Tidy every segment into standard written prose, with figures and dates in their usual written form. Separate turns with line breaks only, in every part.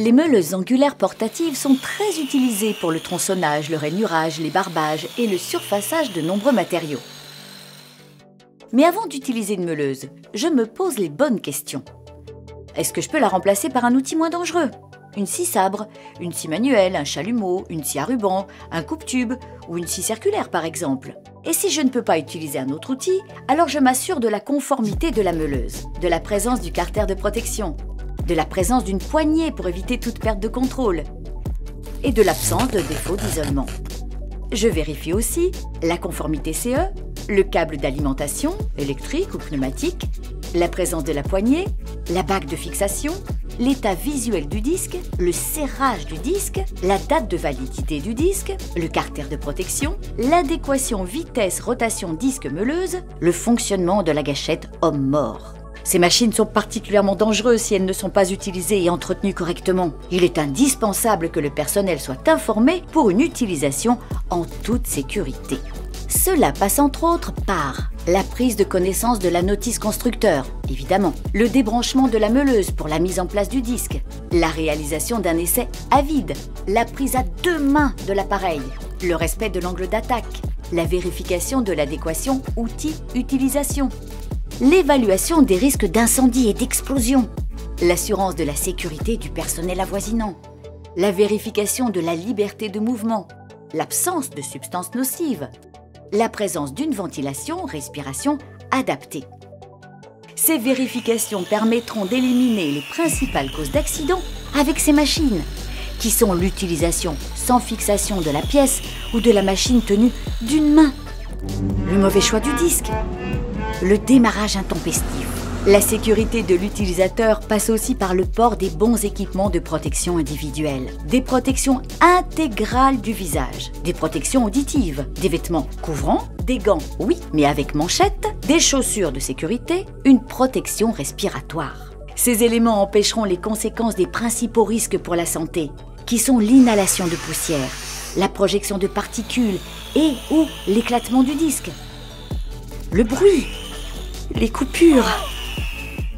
Les meuleuses angulaires portatives sont très utilisées pour le tronçonnage, le rainurage, les barbages et le surfaçage de nombreux matériaux. Mais avant d'utiliser une meuleuse, je me pose les bonnes questions. Est-ce que je peux la remplacer par un outil moins dangereux? Une scie sabre, une scie manuelle, un chalumeau, une scie à ruban, un coupe-tube ou une scie circulaire par exemple. Et si je ne peux pas utiliser un autre outil, alors je m'assure de la conformité de la meuleuse, de la présence du carter de protection, de la présence d'une poignée pour éviter toute perte de contrôle et de l'absence de défaut d'isolement. Je vérifie aussi la conformité CE, le câble d'alimentation, électrique ou pneumatique, la présence de la poignée, la bague de fixation, l'état visuel du disque, le serrage du disque, la date de validité du disque, le carter de protection, l'adéquation vitesse-rotation disque-meuleuse, le fonctionnement de la gâchette homme-mort. Ces machines sont particulièrement dangereuses si elles ne sont pas utilisées et entretenues correctement. Il est indispensable que le personnel soit informé pour une utilisation en toute sécurité. Cela passe entre autres par la prise de connaissance de la notice constructeur, évidemment, le débranchement de la meuleuse pour la mise en place du disque, la réalisation d'un essai à vide, la prise à 2 mains de l'appareil, le respect de l'angle d'attaque, la vérification de l'adéquation outil-utilisation, l'évaluation des risques d'incendie et d'explosion, l'assurance de la sécurité du personnel avoisinant, la vérification de la liberté de mouvement, l'absence de substances nocives, la présence d'une ventilation-respiration adaptée. Ces vérifications permettront d'éliminer les principales causes d'accident avec ces machines, qui sont l'utilisation sans fixation de la pièce ou de la machine tenue d'une main, le mauvais choix du disque, le démarrage intempestif. La sécurité de l'utilisateur passe aussi par le port des bons équipements de protection individuelle, des protections intégrales du visage, des protections auditives, des vêtements couvrants, des gants, oui, mais avec manchette, des chaussures de sécurité, une protection respiratoire. Ces éléments empêcheront les conséquences des principaux risques pour la santé, qui sont l'inhalation de poussière, la projection de particules et ou l'éclatement du disque, le bruit, les coupures.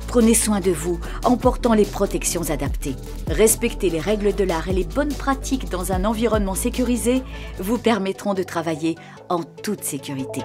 Prenez soin de vous en portant les protections adaptées. Respecter les règles de l'art et les bonnes pratiques dans un environnement sécurisé vous permettront de travailler en toute sécurité.